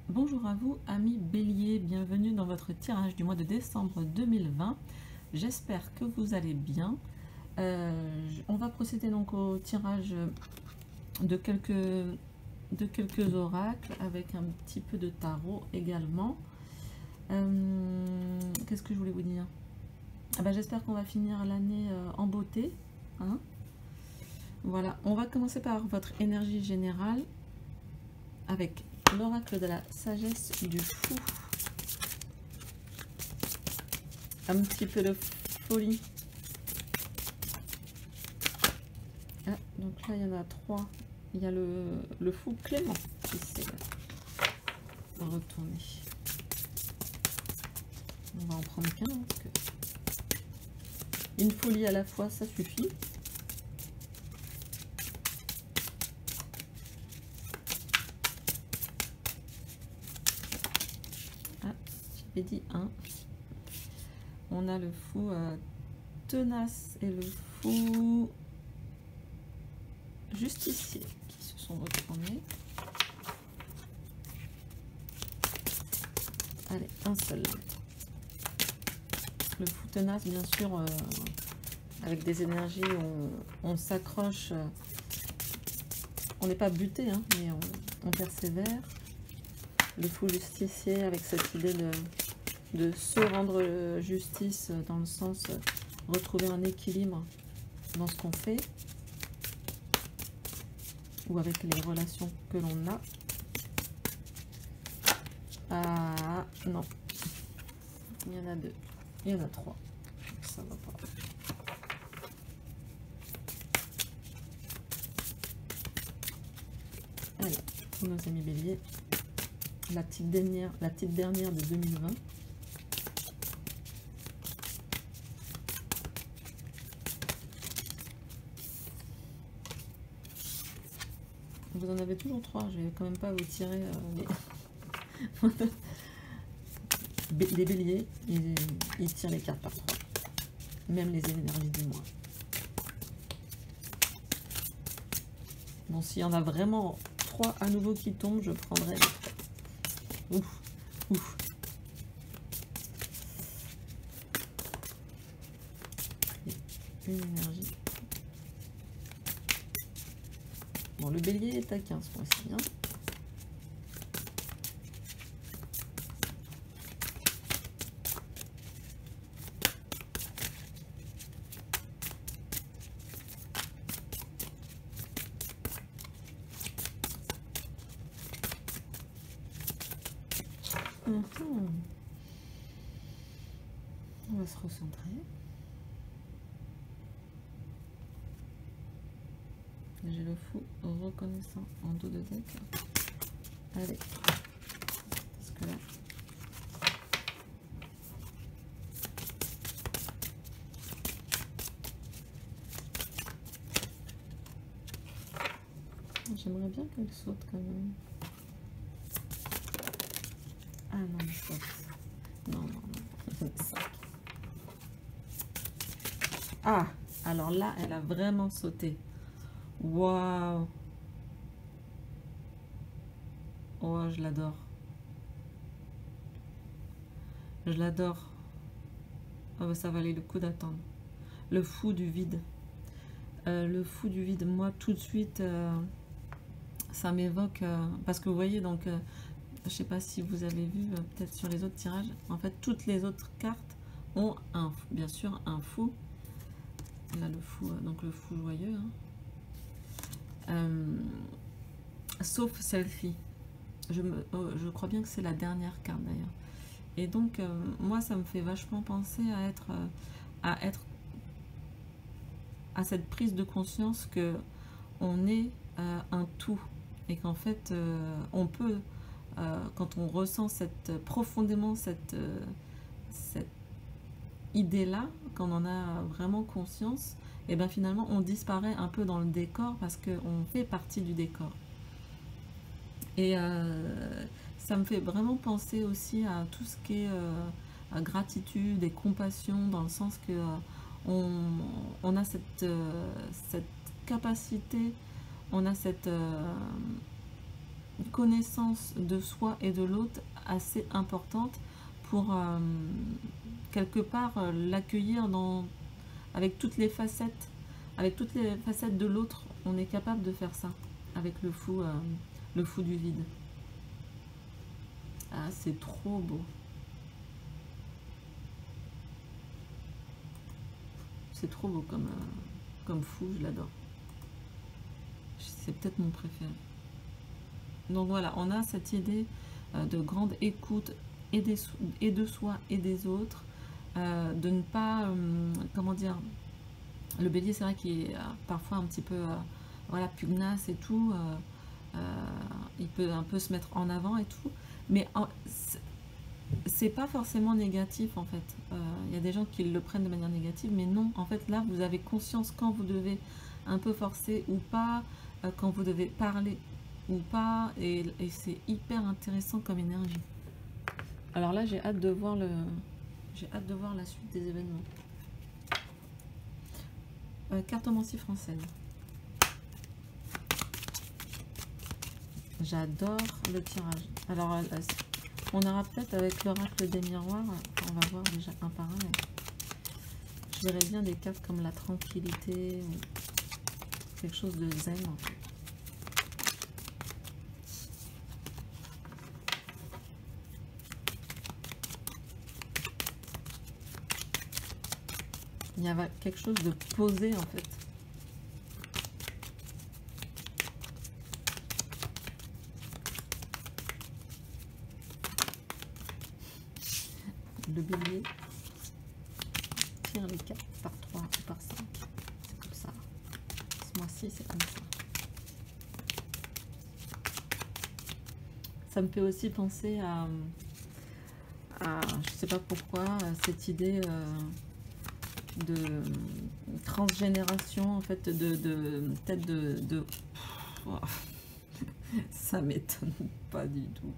Bonjour à vous, amis Bélier, bienvenue dans votre tirage du mois de décembre 2020. J'espère que vous allez bien. On va procéder donc au tirage de quelques oracles avec un petit peu de tarot également. Qu'est-ce que je voulais vous dire? J'espère qu'on va finir l'année en beauté. Hein. Voilà, on va commencer par votre énergie générale avec l'oracle de la sagesse du fou. Un petit peu de folie. Ah, donc là, il y en a 3. Il y a le fou Clément qui s'est retourné. On va en prendre qu'un. Parce que une folie à la fois, ça suffit. Ah, j'avais dit 1. On a le fou tenace et le fou justicier qui se sont retournés. Allez, un seul. Le fou tenace, bien sûr, avec des énergies, on s'accroche. On n'est pas buté, hein, mais on persévère. Le fou justicier avec cette idée de se rendre justice dans le sens retrouver un équilibre dans ce qu'on fait ou avec les relations que l'on a. Ah non, il y en a 2, il y en a 3, ça va pas. Allez, pour nos amis Bélier, la petite dernière de 2020. Vous en avez toujours 3, je vais quand même pas vous tirer les béliers, ils tirent les cartes par 3, même les énergies du mois. Bon, s'il y en a vraiment 3 à nouveau qui tombent, je prendrai les 3. Ouf, ouf. Une énergie. Bon, le bélier est à 15 points ici. Hein. On va se recentrer. J'ai le fou reconnaissant en dos de deck. Allez. Parce que là... J'aimerais bien qu'elle saute quand même. Ah non, mais ça... Non, non, non. 5. Ah, alors là, elle a vraiment sauté. Waouh! Oh, je l'adore. Je l'adore. Oh, ça valait le coup d'attendre. Le fou du vide. Le fou du vide, moi, tout de suite, ça m'évoque... parce que vous voyez, donc, je sais pas si vous avez vu, peut-être sur les autres tirages, en fait, toutes les autres cartes ont, bien sûr, un fou. Là, le fou, donc le fou joyeux, hein. Sauf celle-ci. Je crois bien que c'est la dernière carte d'ailleurs. Et donc, moi, ça me fait vachement penser à cette prise de conscience que on est un tout et qu'en fait, on peut, quand on ressent profondément cette idée-là, quand on en a vraiment conscience, et bien finalement on disparaît un peu dans le décor parce qu'on fait partie du décor. Et ça me fait vraiment penser aussi à tout ce qui est gratitude et compassion, dans le sens que on a cette capacité, on a cette connaissance de soi et de l'autre assez importante pour quelque part l'accueillir avec toutes les facettes. Avec toutes les facettes de l'autre, on est capable de faire ça avec le fou du vide. Ah, c'est trop beau. C'est trop beau comme fou, je l'adore. C'est peut-être mon préféré. Donc voilà, on a cette idée de grande écoute et de soi et des autres, de ne pas, comment dire, le bélier c'est vrai qu'il est parfois un petit peu voilà, pugnace et tout, il peut un peu se mettre en avant et tout, mais c'est pas forcément négatif en fait. Il y a des gens qui le prennent de manière négative, mais non, en fait là vous avez conscience quand vous devez un peu forcer ou pas, quand vous devez parler ou pas, et c'est hyper intéressant comme énergie. Alors là j'ai hâte de voir la suite des événements. Cartomancie française. J'adore le tirage. Alors on aura peut-être avec l'oracle des miroirs, on va voir déjà un par un, mais je dirais bien des cartes comme la tranquillité, quelque chose de zen en fait. Il y avait quelque chose de posé en fait. Le bélier tire les cartes par 3 ou par 5. C'est comme ça. Ce mois-ci, c'est comme ça. Ça me fait aussi penser à je sais pas pourquoi, à cette idée de transgénération, en fait, peut-être de oh, ça m'étonne pas du tout.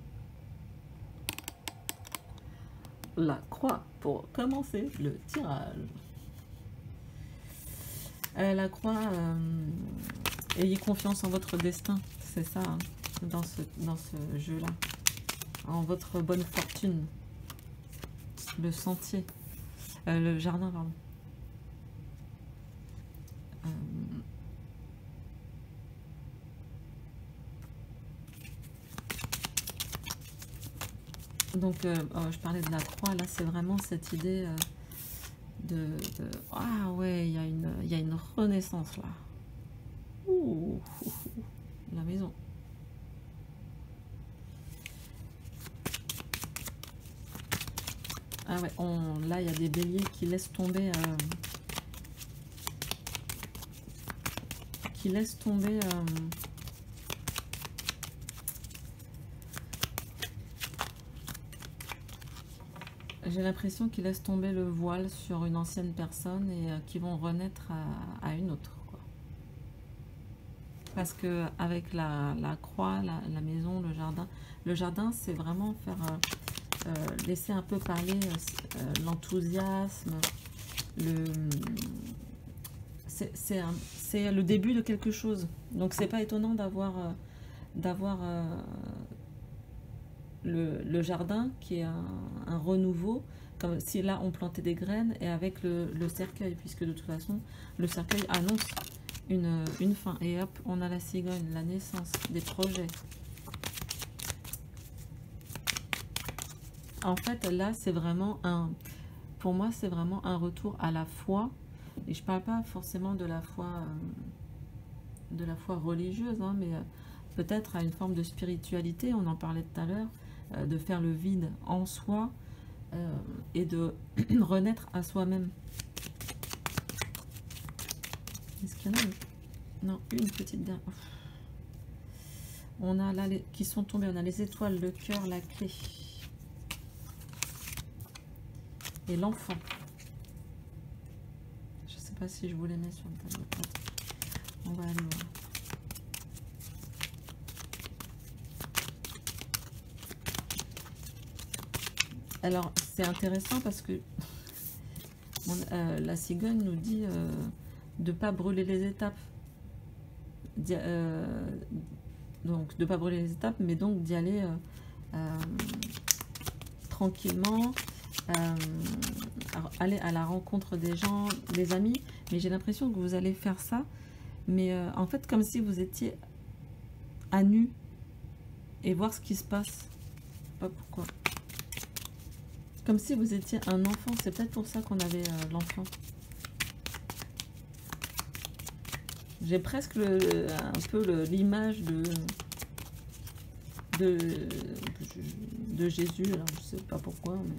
La croix pour commencer le tirage. La croix, ayez confiance en votre destin, c'est ça, hein, dans ce jeu-là. En votre bonne fortune. Le sentier. Le jardin, pardon. Donc, je parlais de la croix, là, c'est vraiment cette idée ah ouais, il y a une renaissance, là. Ouh, la maison. Ah ouais, là, il y a des béliers qui laissent tomber... j'ai l'impression qu'ils laissent tomber le voile sur une ancienne personne et qui vont renaître à une autre, quoi. Parce que avec la croix, la maison, le jardin c'est vraiment faire laisser un peu parler l'enthousiasme, c'est le début de quelque chose. Donc c'est pas étonnant d'avoir le jardin qui est un renouveau, comme si là on plantait des graines, et avec le cercueil, puisque de toute façon le cercueil annonce une fin. Et hop, on a la cigogne, la naissance, des projets. En fait là c'est vraiment pour moi c'est vraiment un retour à la foi, et je parle pas forcément de la foi religieuse, hein, mais peut-être à une forme de spiritualité, on en parlait tout à l'heure, de faire le vide en soi et de renaître à soi-même. Est-ce qu'il y en a non, une petite dernière. On a là qui sont tombés, on a les étoiles, le cœur, la clé et l'enfant. Je sais pas si je vous les mets sur le tableau. On va aller voir. Alors, c'est intéressant parce que la cigogne nous dit de ne pas brûler les étapes. donc de ne pas brûler les étapes, mais donc d'y aller tranquillement, aller à la rencontre des gens, des amis. Mais j'ai l'impression que vous allez faire ça, mais en fait comme si vous étiez à nu et voir ce qui se passe. Je sais pas pourquoi. Comme si vous étiez un enfant. C'est peut-être pour ça qu'on avait l'enfant. J'ai presque un peu l'image de Jésus. Alors je sais pas pourquoi, mais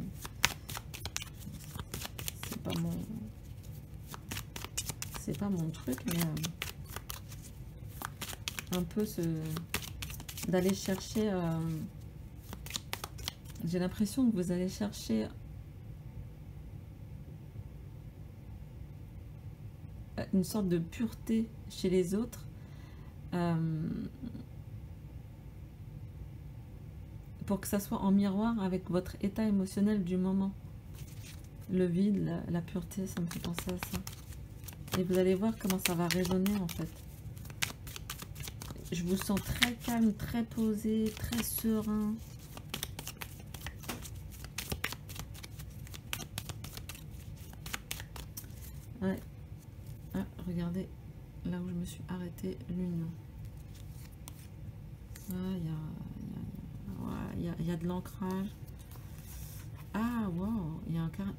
c'est pas mon truc, mais un peu d'aller chercher. J'ai l'impression que vous allez chercher une sorte de pureté chez les autres, pour que ça soit en miroir avec votre état émotionnel du moment. Le vide, la pureté, ça me fait penser à ça. Et vous allez voir comment ça va résonner en fait. Je vous sens très calme, très posé, très serein. Ouais. Ah, regardez, là où je me suis arrêtée, l'union. Ah, il y a de l'ancrage. Ah, wow, il y a un carré.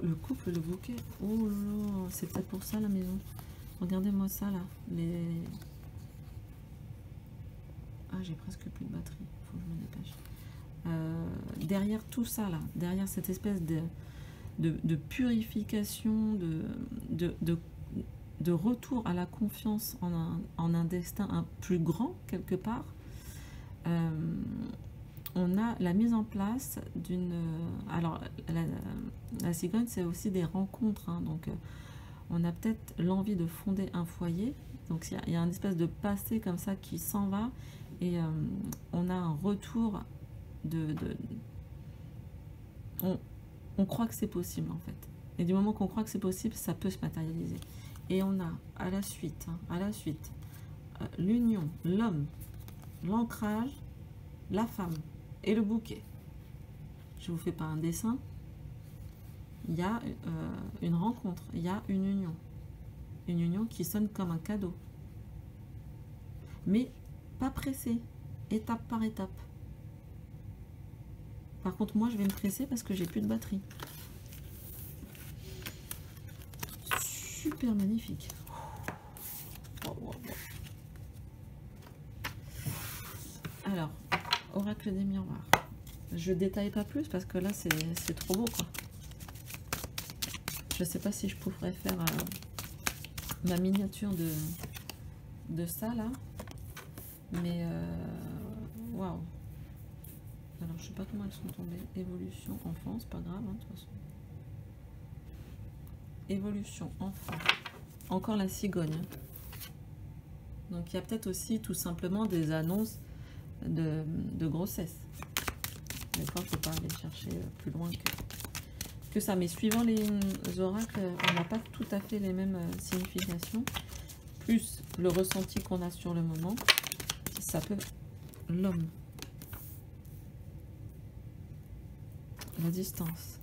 Le couple, le bouquet. Oh là, c'est peut-être pour ça la maison. Regardez-moi ça là. Ah, j'ai presque plus de batterie. Faut que je me dépêche. Derrière tout ça là, derrière cette espèce de purification, de retour à la confiance en un destin plus grand quelque part, on a la mise en place d'une... alors, la cigogne, c'est aussi des rencontres, hein, donc on a peut-être l'envie de fonder un foyer, donc il y a une espèce de passé comme ça qui s'en va, et on a un retour on croit que c'est possible en fait. Et du moment qu'on croit que c'est possible, ça peut se matérialiser. Et on a à la suite, l'union, l'homme, l'ancrage, la femme et le bouquet. Je vous fais pas un dessin. Il y a une rencontre, il y a une union. Une union qui sonne comme un cadeau. Mais pas pressé, étape par étape. Par contre, moi, je vais me presser parce que j'ai plus de batterie. Super magnifique. Alors, oracle des miroirs. Je détaille pas plus parce que là, c'est trop beau, quoi. Je sais pas si je pourrais faire ma miniature de ça, là. Mais, waouh. Alors, je sais pas comment elles sont tombées. Évolution, enfant, c'est pas grave, hein, de toute façon. Évolution, enfant. Encore la cigogne. Donc, il y a peut-être aussi tout simplement des annonces de grossesse. D'accord, je ne peux pas aller chercher plus loin que ça. Mais suivant les oracles, on n'a pas tout à fait les mêmes significations. Plus le ressenti qu'on a sur le moment, ça peut... L'homme. La distance.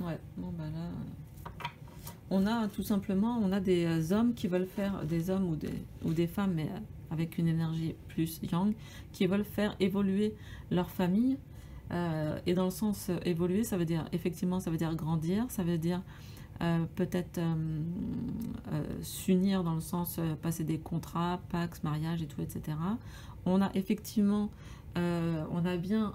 Ouais, bon bah là, on a tout simplement, on a des hommes qui veulent faire, des hommes ou des femmes, mais avec une énergie plus yang, qui veulent faire évoluer leur famille. Et dans le sens évoluer, ça veut dire, effectivement, ça veut dire grandir, ça veut dire peut-être s'unir dans le sens passer des contrats, pax, mariage et tout, etc. On a effectivement, on a bien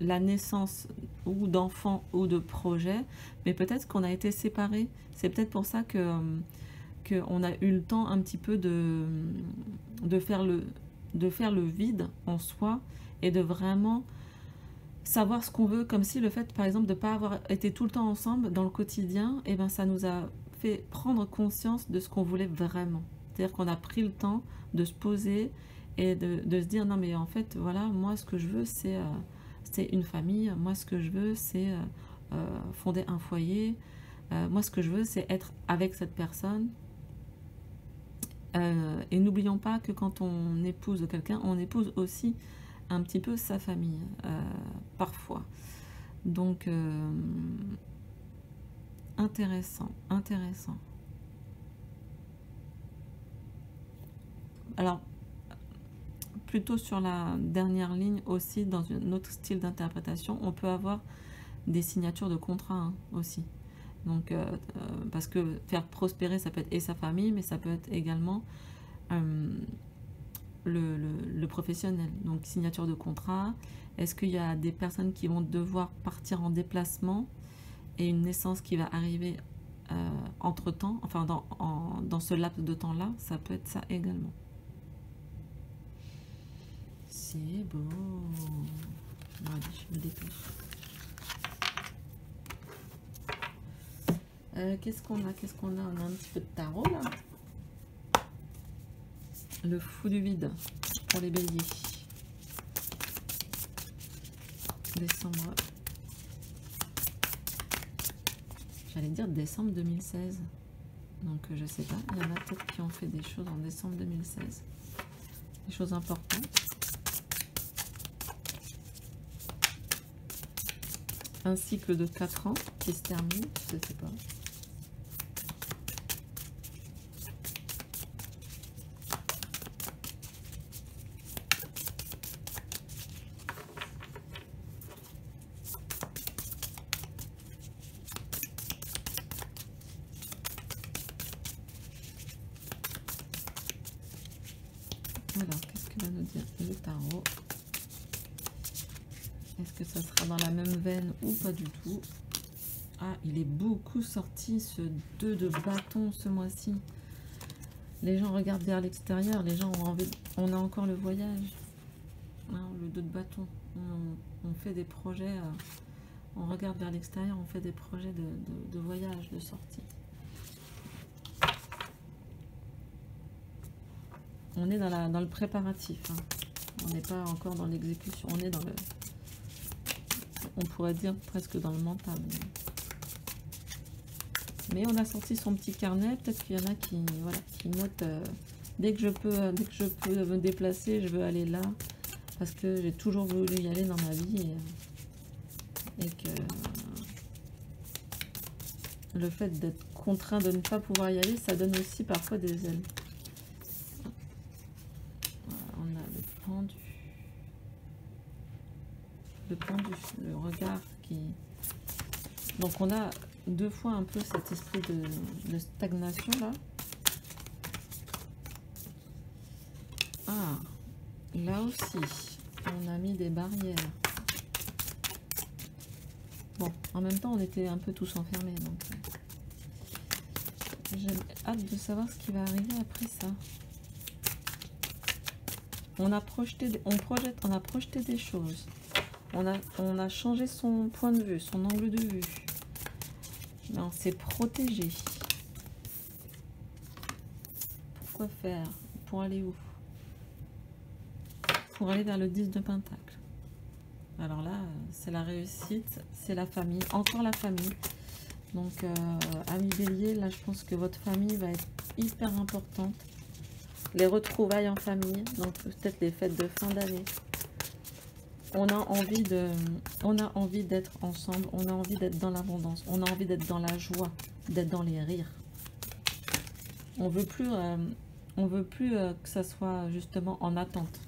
la naissance ou d'enfants ou de projets, mais peut-être qu'on a été séparés. C'est peut-être pour ça qu'on a eu le temps un petit peu de faire le vide en soi et de vraiment savoir ce qu'on veut, comme si le fait, par exemple, de ne pas avoir été tout le temps ensemble dans le quotidien, et ben, ça nous a fait prendre conscience de ce qu'on voulait vraiment. C'est-à-dire qu'on a pris le temps de se poser et de se dire, non mais en fait, voilà, moi ce que je veux, c'est une famille, moi ce que je veux, c'est fonder un foyer, moi ce que je veux, c'est être avec cette personne. Et n'oublions pas que quand on épouse quelqu'un, on épouse aussi un petit peu sa famille, parfois. Donc, intéressant, intéressant. Alors, plutôt sur la dernière ligne aussi, dans un autre style d'interprétation, on peut avoir des signatures de contrat hein, aussi. Donc, parce que faire prospérer, ça peut être et sa famille, mais ça peut être également le professionnel. Donc, signature de contrat. Est-ce qu'il y a des personnes qui vont devoir partir en déplacement et une naissance qui va arriver entre-temps, enfin dans ce laps de temps-là, ça peut être ça également. C'est beau. Bon, allez, je me dépêche. Qu'est-ce qu'on a? Qu'est-ce qu'on a? On a un petit peu de tarot là. Le fou du vide pour les béliers. Décembre. J'allais dire décembre 2016. Donc je sais pas. Il y en a peut-être qui ont fait des choses en décembre 2016. Des choses importantes. Un cycle de 4 ans qui se termine. Je sais pas. Alors, qu'est-ce que va nous dire le tarot? Est-ce que ça sera dans la même veine ou pas du tout? Ah, il est beaucoup sorti ce 2 de bâton ce mois-ci. Les gens regardent vers l'extérieur, les gens ont envie. On a encore le voyage. Hein, le 2 de bâton. On fait des projets, on regarde vers l'extérieur, on fait des projets de voyage, de sortie. On est dans le préparatif. Hein. On n'est pas encore dans l'exécution. On est dans le... On pourrait dire presque dans le mental. Mais on a sorti son petit carnet. Peut-être qu'il y en a qui, voilà, qui notent dès que je peux me déplacer, je veux aller là. Parce que j'ai toujours voulu y aller dans ma vie. Et que le fait d'être contraint de ne pas pouvoir y aller, ça donne aussi parfois des ailes. Le pendu, le regard qui... Donc on a deux fois un peu cet esprit de stagnation là. Ah, là aussi, on a mis des barrières. Bon, en même temps, on était un peu tous enfermés. Donc j'ai hâte de savoir ce qui va arriver après ça. On a projeté, on a projeté des choses. On a changé son point de vue, son angle de vue. Mais on s'est protégé. Pourquoi faire? Pour aller où? Pour aller vers le 10 de Pentacle. Alors là, c'est la réussite, c'est la famille, encore la famille. Donc, amis bélier, là, je pense que votre famille va être hyper importante. Les retrouvailles en famille, donc peut-être les fêtes de fin d'année. on a envie d'être ensemble, on a envie d'être dans l'abondance, on a envie d'être dans la joie, d'être dans les rires. On veut plus que ça soit justement en attente.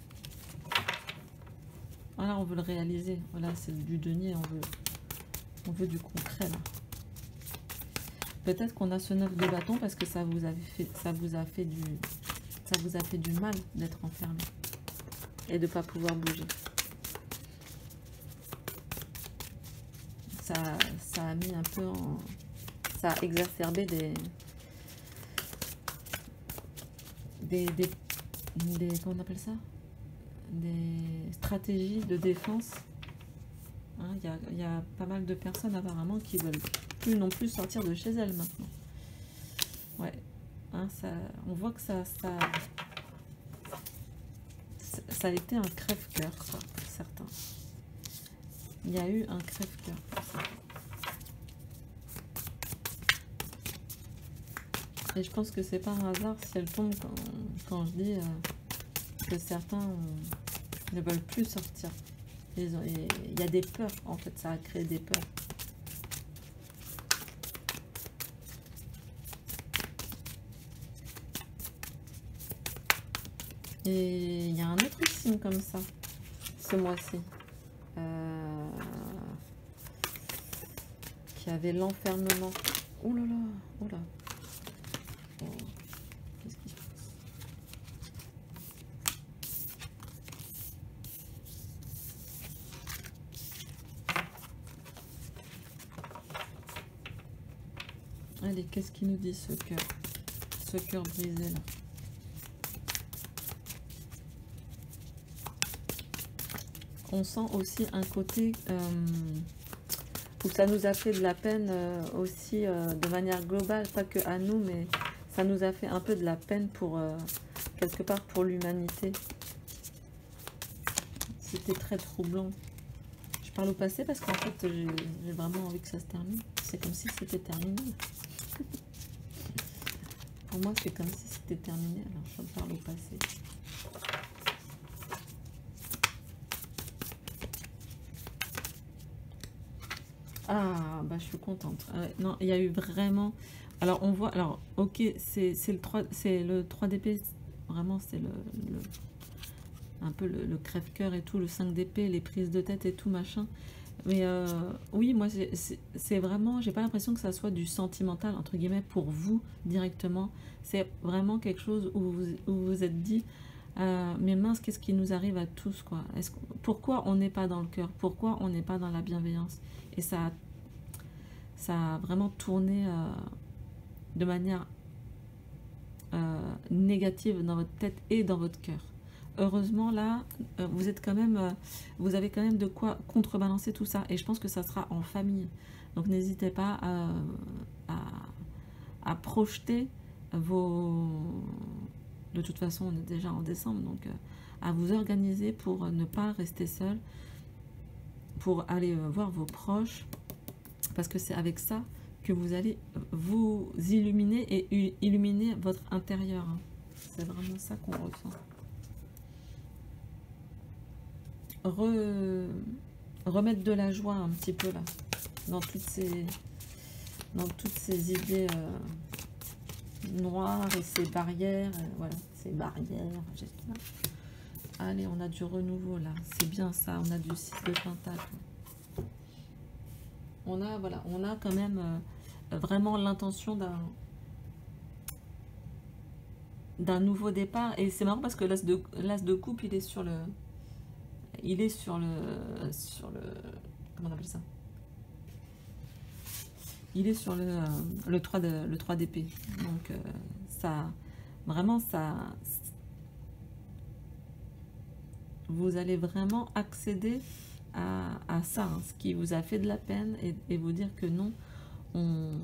Voilà, on veut le réaliser. Voilà, c'est du denier, on veut du concret là. Peut-être qu'on a ce 9 de bâton parce que ça vous a fait du mal d'être enfermé et de ne pas pouvoir bouger. Ça a mis un peu en... Ça a exacerbé des comment on appelle ça? Des stratégies de défense. Hein, y a pas mal de personnes apparemment qui veulent plus non plus sortir de chez elles maintenant. Ouais. Hein, on voit que ça a été un crève-cœur pour certains. Il y a eu un crève-cœur pour certains. Et je pense que c'est pas un hasard si elle tombe quand je dis que certains ne veulent plus sortir. Il y a des peurs, en fait, ça a créé des peurs. Et il y a un autre signe comme ça, ce mois-ci, qui avait l'enfermement. Oh là là, oh là. Oh, qu'est-ce qui se passe? Allez, qu'est-ce qu'il nous dit ce cœur brisé là? On sent aussi un côté où ça nous a fait de la peine aussi de manière globale, pas que à nous, mais ça nous a fait un peu de la peine pour quelque part pour l'humanité. C'était très troublant. Je parle au passé parce qu'en fait j'ai vraiment envie que ça se termine. C'est comme si c'était terminé. Pour moi c'est comme si c'était terminé, alors je parle au passé. Ah, bah je suis contente. Non, il y a eu vraiment... Alors, on voit... Alors, ok, c'est le 3 d'épée. Vraiment, c'est un peu le crève-cœur et tout, le 5 d'épée, les prises de tête et tout, machin. Mais oui, moi, c'est vraiment... J'ai pas l'impression que ça soit du sentimental, entre guillemets, pour vous, directement. C'est vraiment quelque chose où vous vous êtes dit... mais mince, qu'est-ce qui nous arrive à tous, quoi? Pourquoi on n'est pas dans le cœur? Pourquoi on n'est pas dans la bienveillance? Et ça a vraiment tourné de manière négative dans votre tête et dans votre cœur. Heureusement, là, vous êtes quand même, vous avez quand même de quoi contrebalancer tout ça. Et je pense que ça sera en famille. Donc n'hésitez pas à projeter vos... De toute façon, on est déjà en décembre, donc à vous organiser pour ne pas rester seul, pour aller voir vos proches, parce que c'est avec ça que vous allez vous illuminer et illuminer votre intérieur. C'est vraiment ça qu'on ressent. Remettre de la joie un petit peu là, dans toutes ces idées noires et ces barrières, voilà, ces barrières, j'espère. Allez, on a du renouveau là, c'est bien ça, on a du 6 de Pentacle. On a, voilà, on a quand même vraiment l'intention d'un nouveau départ. Et c'est marrant parce que l'as de coupe, il est sur le... Comment on appelle ça? Il est sur le 3 d'épée. Donc, ça... Vraiment, ça... Vous allez vraiment accéder à ça, hein, ce qui vous a fait de la peine, et vous dire que non, on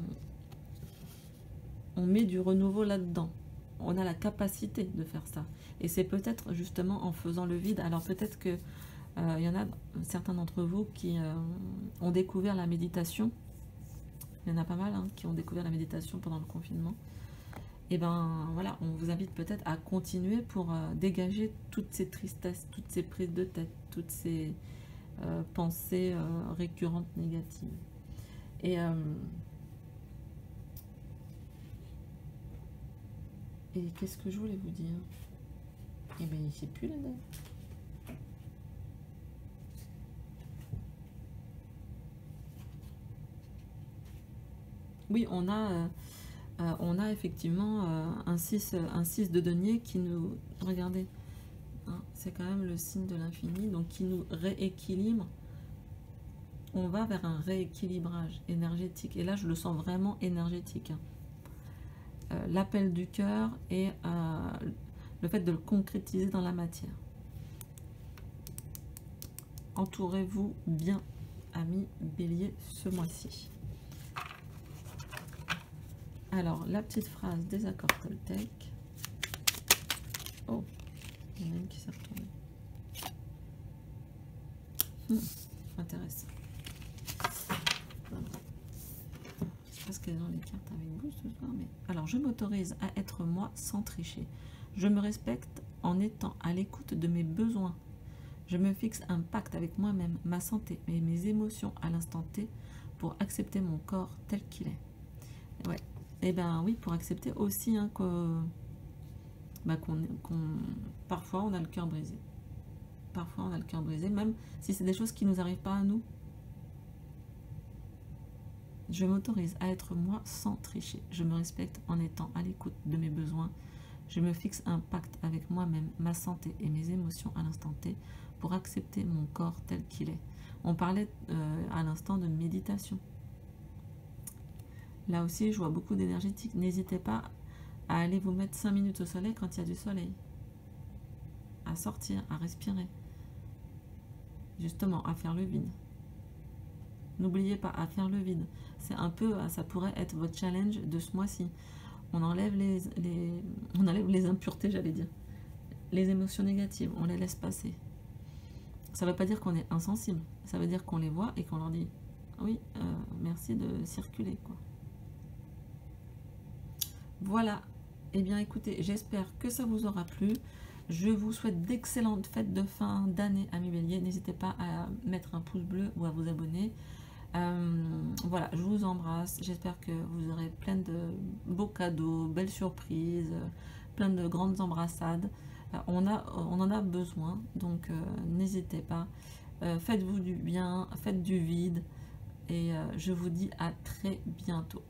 met du renouveau là-dedans. On a la capacité de faire ça. Et c'est peut-être justement en faisant le vide. Alors peut-être que il y en a certains d'entre vous qui ont découvert la méditation. Il y en a pas mal hein, qui ont découvert la méditation pendant le confinement. Et ben voilà, on vous invite peut-être à continuer pour dégager toutes ces tristesses, toutes ces prises de tête, toutes ces pensées récurrentes négatives. Et qu'est-ce que je voulais vous dire? Eh bien, il ne sait plus la date. Oui, on a effectivement un 6 de denier qui nous... Regardez, hein, c'est quand même le signe de l'infini, donc qui nous rééquilibre. On va vers un rééquilibrage énergétique. Et là, je le sens vraiment énergétique. L'appel du cœur et le fait de le concrétiser dans la matière. Entourez-vous bien, amis bélier, ce mois-ci. Alors, la petite phrase des accords Toltec. Oh, il y en a une qui s'est retournée. Intéressant. Je sais pas ce qu'elles ont les cartes avec vous ce soir, mais... Alors, je m'autorise à être moi sans tricher. Je me respecte en étant à l'écoute de mes besoins. Je me fixe un pacte avec moi-même, ma santé et mes émotions à l'instant T pour accepter mon corps tel qu'il est. Ouais. Et ben oui, pour accepter aussi hein, parfois on a le cœur brisé. Parfois on a le cœur brisé, même si c'est des choses qui ne nous arrivent pas à nous. Je m'autorise à être moi sans tricher. Je me respecte en étant à l'écoute de mes besoins. Je me fixe un pacte avec moi-même, ma santé et mes émotions à l'instant T pour accepter mon corps tel qu'il est. On parlait à l'instant de méditation. Là aussi, je vois beaucoup d'énergétique. N'hésitez pas à aller vous mettre 5 minutes au soleil quand il y a du soleil. À sortir, à respirer. Justement, à faire le vide. N'oubliez pas, à faire le vide. C'est un peu, ça pourrait être votre challenge de ce mois-ci. On enlève on enlève les impuretés, j'allais dire. Les émotions négatives, on les laisse passer. Ça ne veut pas dire qu'on est insensible. Ça veut dire qu'on les voit et qu'on leur dit « Oui, merci de circuler. » quoi. Voilà. Eh bien, écoutez, j'espère que ça vous aura plu. Je vous souhaite d'excellentes fêtes de fin d'année, amis béliers. N'hésitez pas à mettre un pouce bleu ou à vous abonner. Voilà, je vous embrasse. J'espère que vous aurez plein de beaux cadeaux, belles surprises, plein de grandes embrassades. On en a besoin, donc n'hésitez pas. Faites-vous du bien, faites du vide. Et je vous dis à très bientôt.